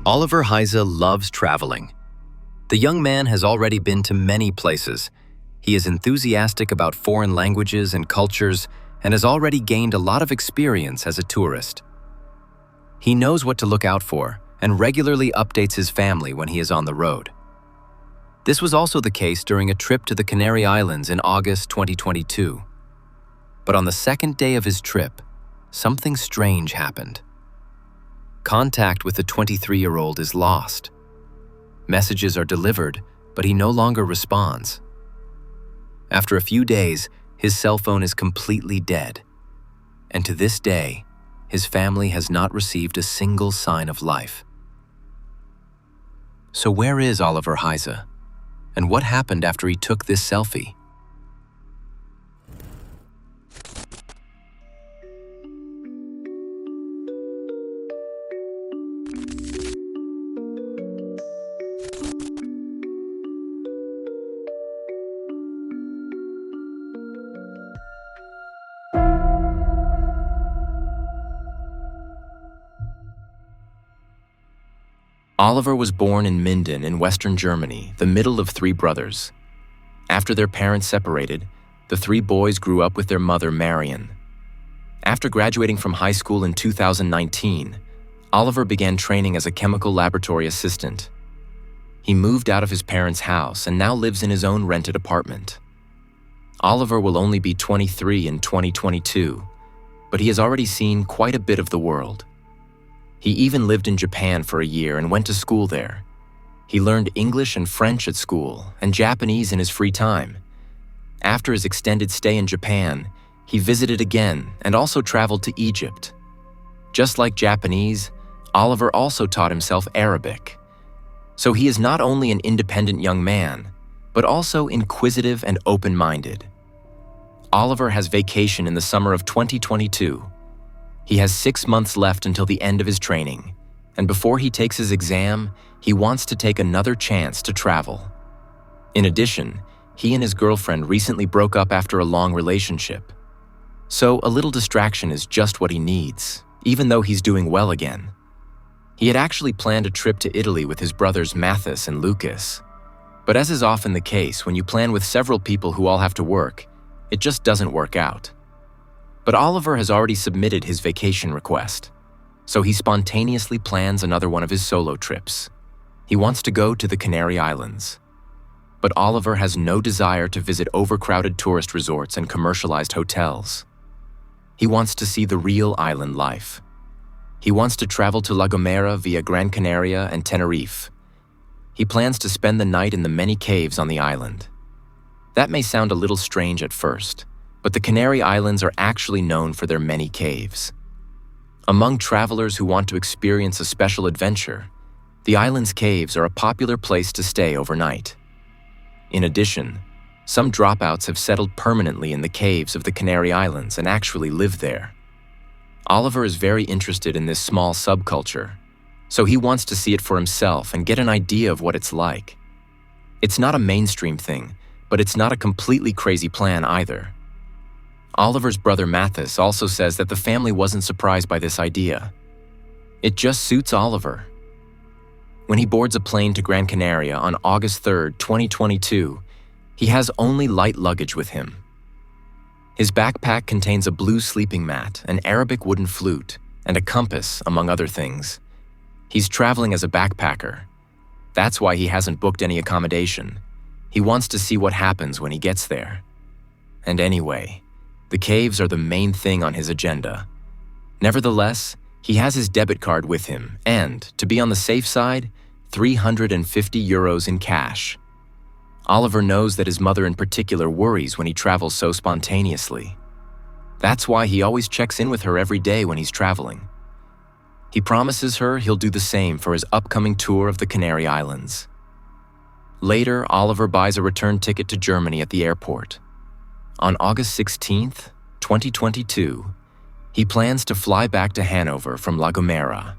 Oliver Heise loves traveling. The young man has already been to many places. He is enthusiastic about foreign languages and cultures and has already gained a lot of experience as a tourist. He knows what to look out for and regularly updates his family when he is on the road. This was also the case during a trip to the Canary Islands in August 2022. But on the second day of his trip, something strange happened. Contact with the 23-year-old is lost. Messages are delivered, but he no longer responds. After a few days, his cell phone is completely dead. And to this day, his family has not received a single sign of life. So where is Oliver Heise? And what happened after he took this selfie? Oliver was born in Minden in Western Germany, the middle of three brothers. After their parents separated, the three boys grew up with their mother, Marion. After graduating from high school in 2019, Oliver began training as a chemical laboratory assistant. He moved out of his parents' house and now lives in his own rented apartment. Oliver will only be 23 in 2022, but he has already seen quite a bit of the world. He even lived in Japan for a year and went to school there. He learned English and French at school and Japanese in his free time. After his extended stay in Japan, he visited again and also traveled to Egypt. Just like Japanese, Oliver also taught himself Arabic. So he is not only an independent young man, but also inquisitive and open-minded. Oliver has vacation in the summer of 2022. He has 6 months left until the end of his training, and before he takes his exam, he wants to take another chance to travel. In addition, he and his girlfriend recently broke up after a long relationship. So a little distraction is just what he needs, even though he's doing well again. He had actually planned a trip to Italy with his brothers Mathis and Lucas. But as is often the case when you plan with several people who all have to work, it just doesn't work out. But Oliver has already submitted his vacation request, so he spontaneously plans another one of his solo trips. He wants to go to the Canary Islands. But Oliver has no desire to visit overcrowded tourist resorts and commercialized hotels. He wants to see the real island life. He wants to travel to La Gomera via Gran Canaria and Tenerife. He plans to spend the night in the many caves on the island. That may sound a little strange at first, but the Canary Islands are actually known for their many caves. Among travelers who want to experience a special adventure, the island's caves are a popular place to stay overnight. In addition, some dropouts have settled permanently in the caves of the Canary Islands and actually live there. Oliver is very interested in this small subculture, so he wants to see it for himself and get an idea of what it's like. It's not a mainstream thing, but it's not a completely crazy plan either. Oliver's brother Mathis also says that the family wasn't surprised by this idea. It just suits Oliver. When he boards a plane to Gran Canaria on August 3, 2022, he has only light luggage with him. His backpack contains a blue sleeping mat, an Arabic wooden flute, and a compass, among other things. He's traveling as a backpacker. That's why he hasn't booked any accommodation. He wants to see what happens when he gets there. And anyway, the caves are the main thing on his agenda. Nevertheless, he has his debit card with him and, to be on the safe side, 350 euros in cash. Oliver knows that his mother in particular worries when he travels so spontaneously. That's why he always checks in with her every day when he's traveling. He promises her he'll do the same for his upcoming tour of the Canary Islands. Later, Oliver buys a return ticket to Germany at the airport. On August 16, 2022, he plans to fly back to Hanover from La Gomera.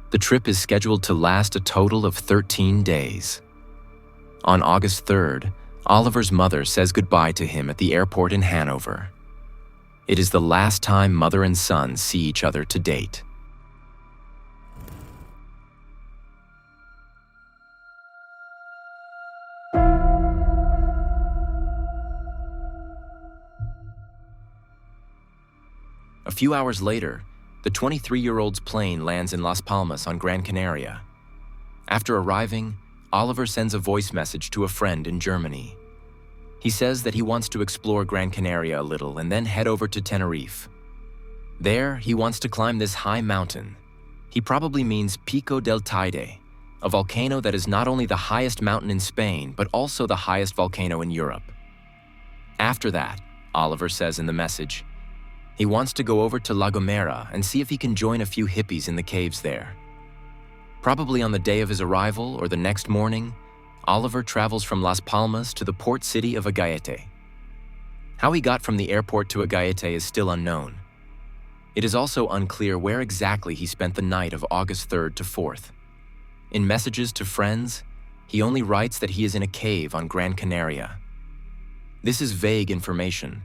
The trip is scheduled to last a total of 13 days. On August 3rd, Oliver's mother says goodbye to him at the airport in Hanover. It is the last time mother and son see each other to date. few hours later, the 23-year-old's plane lands in Las Palmas on Gran Canaria. After arriving, Oliver sends a voice message to a friend in Germany. He says that he wants to explore Gran Canaria a little and then head over to Tenerife. There, he wants to climb this high mountain. He probably means Pico del Teide, a volcano that is not only the highest mountain in Spain, but also the highest volcano in Europe. After that, Oliver says in the message, he wants to go over to La Gomera and see if he can join a few hippies in the caves there. Probably on the day of his arrival or the next morning, Oliver travels from Las Palmas to the port city of Agaete. How he got from the airport to Agaete is still unknown. It is also unclear where exactly he spent the night of August 3rd to 4th. In messages to friends, he only writes that he is in a cave on Gran Canaria. This is vague information,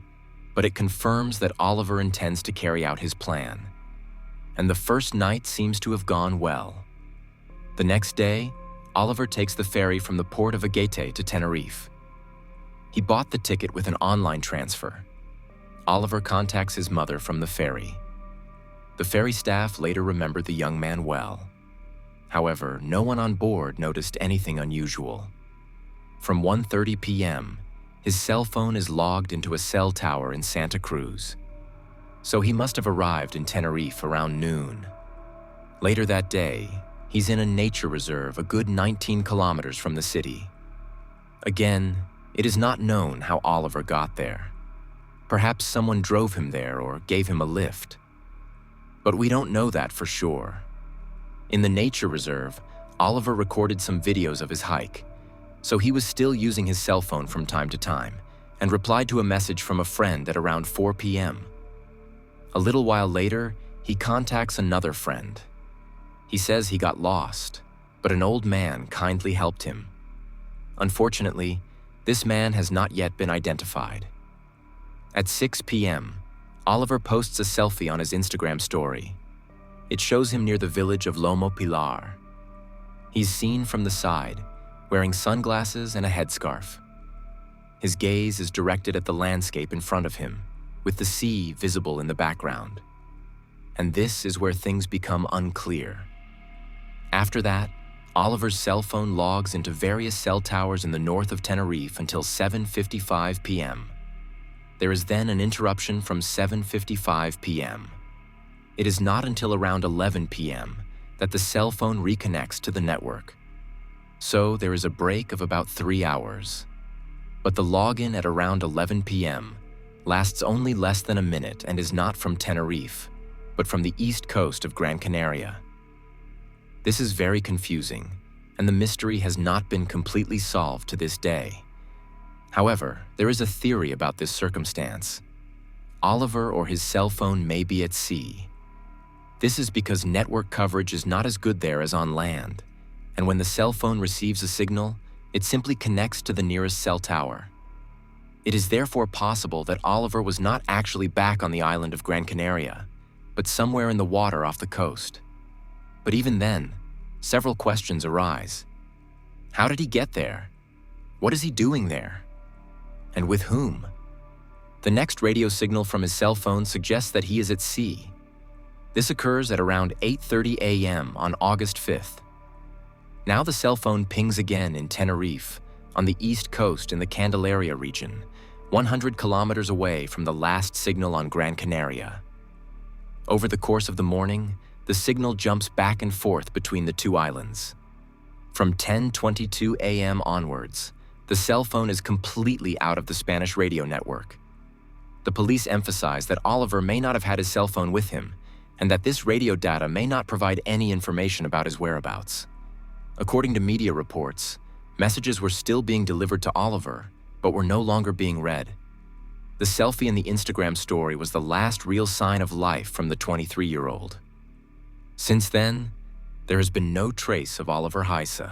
but it confirms that Oliver intends to carry out his plan. And the first night seems to have gone well. The next day, Oliver takes the ferry from the port of Agaete to Tenerife. He bought the ticket with an online transfer. Oliver contacts his mother from the ferry. The ferry staff later remembered the young man well. However, no one on board noticed anything unusual. From 1:30 p.m., his cell phone is logged into a cell tower in Santa Cruz. So he must have arrived in Tenerife around noon. Later that day, he's in a nature reserve a good 19 kilometers from the city. Again, it is not known how Oliver got there. Perhaps someone drove him there or gave him a lift. But we don't know that for sure. In the nature reserve, Oliver recorded some videos of his hike, so he was still using his cell phone from time to time and replied to a message from a friend at around 4 p.m. A little while later, he contacts another friend. He says he got lost, but an old man kindly helped him. Unfortunately, this man has not yet been identified. At 6 p.m., Oliver posts a selfie on his Instagram story. It shows him near the village of Lomo Pilar. He's seen from the side, wearing sunglasses and a headscarf. His gaze is directed at the landscape in front of him, with the sea visible in the background. And this is where things become unclear. After that, Oliver's cell phone logs into various cell towers in the north of Tenerife until 7:55 p.m. There is then an interruption from 7:55 p.m. It is not until around 11 p.m. that the cell phone reconnects to the network. So there is a break of about 3 hours. But the login at around 11 p.m. lasts only less than a minute and is not from Tenerife, but from the east coast of Gran Canaria. This is very confusing, and the mystery has not been completely solved to this day. However, there is a theory about this circumstance. Oliver or his cell phone may be at sea. This is because network coverage is not as good there as on land, and when the cell phone receives a signal, it simply connects to the nearest cell tower. It is therefore possible that Oliver was not actually back on the island of Gran Canaria, but somewhere in the water off the coast. But even then, several questions arise. How did he get there? What is he doing there? And with whom? The next radio signal from his cell phone suggests that he is at sea. This occurs at around 8:30 a.m. on August 5th. Now the cell phone pings again in Tenerife, on the east coast in the Candelaria region, 100 kilometers away from the last signal on Gran Canaria. Over the course of the morning, the signal jumps back and forth between the two islands. From 10:22 a.m. onwards, the cell phone is completely out of the Spanish radio network. The police emphasize that Oliver may not have had his cell phone with him, and that this radio data may not provide any information about his whereabouts. According to media reports, messages were still being delivered to Oliver, but were no longer being read. The selfie in the Instagram story was the last real sign of life from the 23-year-old. Since then, there has been no trace of Oliver Heise.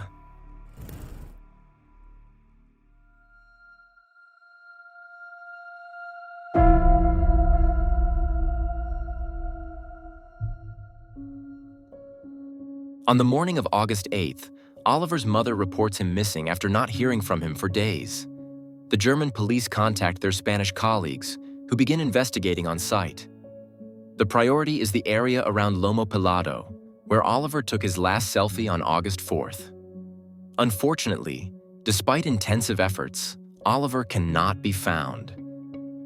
On the morning of August 8th, Oliver's mother reports him missing after not hearing from him for days. The German police contact their Spanish colleagues, who begin investigating on site. The priority is the area around Lomo Pelado, where Oliver took his last selfie on August 4th. Unfortunately, despite intensive efforts, Oliver cannot be found.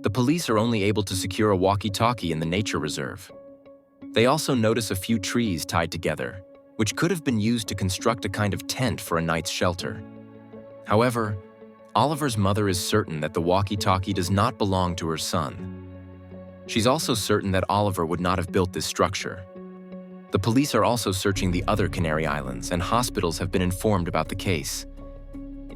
The police are only able to secure a walkie-talkie in the nature reserve. They also notice a few trees tied together, which could have been used to construct a kind of tent for a night's shelter. However, Oliver's mother is certain that the walkie-talkie does not belong to her son. She's also certain that Oliver would not have built this structure. The police are also searching the other Canary Islands, and hospitals have been informed about the case.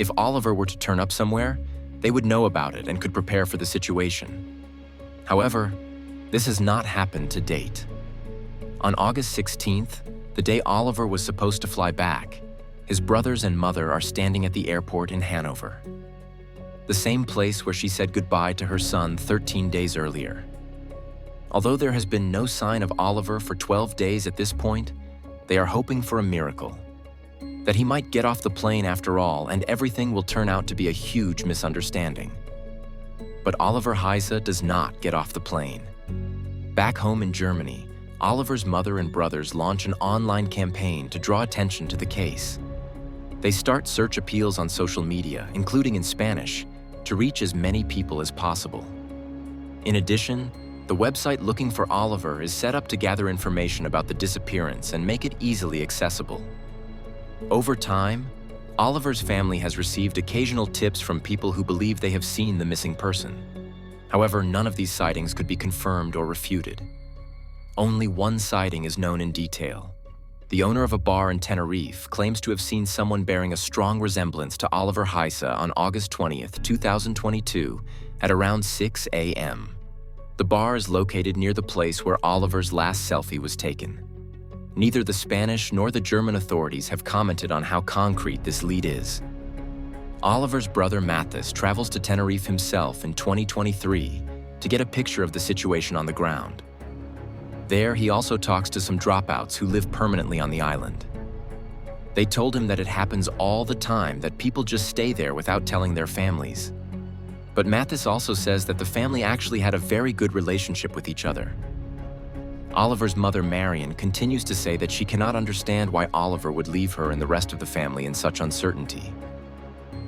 If Oliver were to turn up somewhere, they would know about it and could prepare for the situation. However, this has not happened to date. On August 16th, the day Oliver was supposed to fly back, his brothers and mother are standing at the airport in Hanover, the same place where she said goodbye to her son 13 days earlier. Although there has been no sign of Oliver for 12 days at this point, they are hoping for a miracle. That he might get off the plane after all, and everything will turn out to be a huge misunderstanding. But Oliver Heise does not get off the plane. Back home in Germany, Oliver's mother and brothers launch an online campaign to draw attention to the case. They start search appeals on social media, including in Spanish, to reach as many people as possible. In addition, the website Looking for Oliver is set up to gather information about the disappearance and make it easily accessible. Over time, Oliver's family has received occasional tips from people who believe they have seen the missing person. However, none of these sightings could be confirmed or refuted. Only one sighting is known in detail. The owner of a bar in Tenerife claims to have seen someone bearing a strong resemblance to Oliver Heise on August 20th, 2022 at around 6 a.m. The bar is located near the place where Oliver's last selfie was taken. Neither the Spanish nor the German authorities have commented on how concrete this lead is. Oliver's brother Mathis travels to Tenerife himself in 2023 to get a picture of the situation on the ground. There, he also talks to some dropouts who live permanently on the island. They told him that it happens all the time that people just stay there without telling their families. But Mathis also says that the family actually had a very good relationship with each other. Oliver's mother, Marion, continues to say that she cannot understand why Oliver would leave her and the rest of the family in such uncertainty.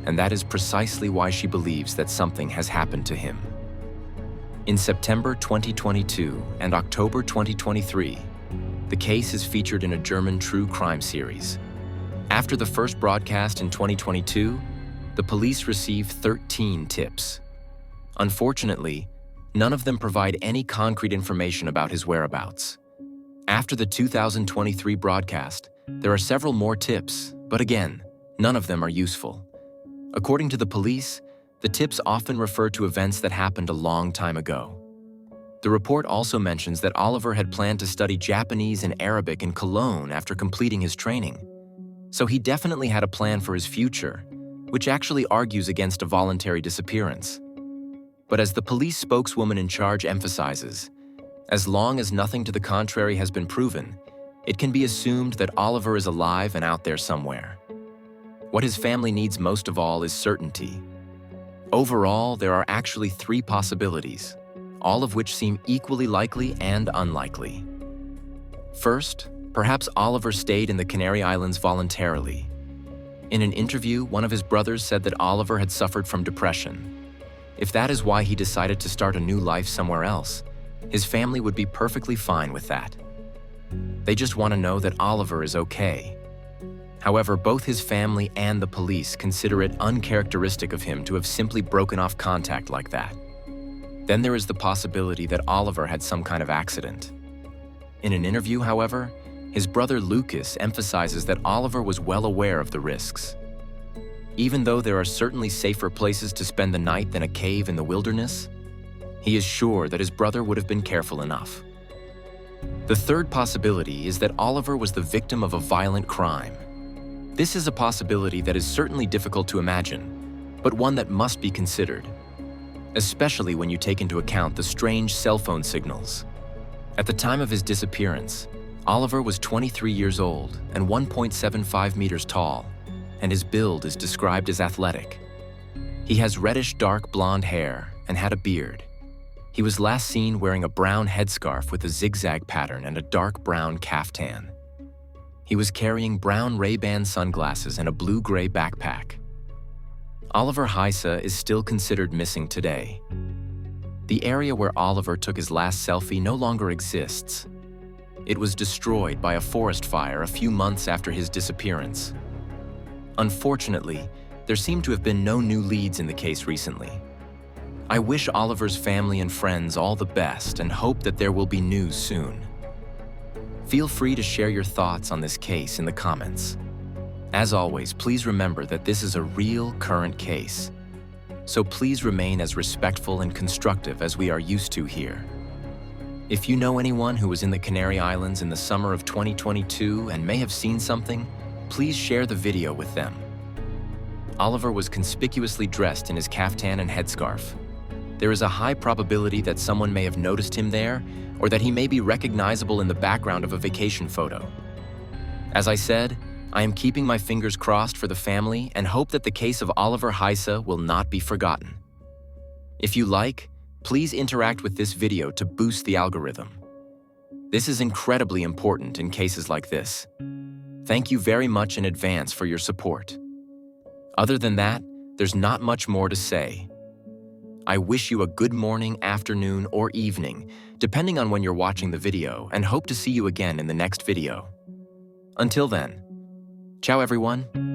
And that is precisely why she believes that something has happened to him. In September 2022 and October 2023, the case is featured in a German true crime series. After the first broadcast in 2022, the police received 13 tips. Unfortunately, none of them provide any concrete information about his whereabouts. After the 2023 broadcast, there are several more tips, but again, none of them are useful. According to the police, the tips often refer to events that happened a long time ago. The report also mentions that Oliver had planned to study Japanese and Arabic in Cologne after completing his training. So he definitely had a plan for his future, which actually argues against a voluntary disappearance. But as the police spokeswoman in charge emphasizes, as long as nothing to the contrary has been proven, it can be assumed that Oliver is alive and out there somewhere. What his family needs most of all is certainty. Overall, there are actually 3 possibilities, all of which seem equally likely and unlikely. First, perhaps Oliver stayed in the Canary Islands voluntarily. In an interview, one of his brothers said that Oliver had suffered from depression. If that is why he decided to start a new life somewhere else, his family would be perfectly fine with that. They just want to know that Oliver is okay. However, both his family and the police consider it uncharacteristic of him to have simply broken off contact like that. Then there is the possibility that Oliver had some kind of accident. In an interview, however, his brother Lucas emphasizes that Oliver was well aware of the risks. Even though there are certainly safer places to spend the night than a cave in the wilderness, he is sure that his brother would have been careful enough. The third possibility is that Oliver was the victim of a violent crime. This is a possibility that is certainly difficult to imagine, but one that must be considered, especially when you take into account the strange cell phone signals. At the time of his disappearance, Oliver was 23 years old and 1.75 meters tall, and his build is described as athletic. He has reddish dark blonde hair and had a beard. He was last seen wearing a brown headscarf with a zigzag pattern and a dark brown caftan. He was carrying brown Ray-Ban sunglasses and a blue-gray backpack. Oliver Heise is still considered missing today. The area where Oliver took his last selfie no longer exists. It was destroyed by a forest fire a few months after his disappearance. Unfortunately, there seem to have been no new leads in the case recently. I wish Oliver's family and friends all the best and hope that there will be news soon. Feel free to share your thoughts on this case in the comments. As always, please remember that this is a real, current case. So please remain as respectful and constructive as we are used to here. If you know anyone who was in the Canary Islands in the summer of 2022 and may have seen something, please share the video with them. Oliver was conspicuously dressed in his caftan and headscarf. There is a high probability that someone may have noticed him there, or that he may be recognizable in the background of a vacation photo. As I said, I am keeping my fingers crossed for the family and hope that the case of Oliver Heise will not be forgotten. If you like, please interact with this video to boost the algorithm. This is incredibly important in cases like this. Thank you very much in advance for your support. Other than that, there's not much more to say. I wish you a good morning, afternoon, or evening, depending on when you're watching the video, and hope to see you again in the next video. Until then, ciao everyone.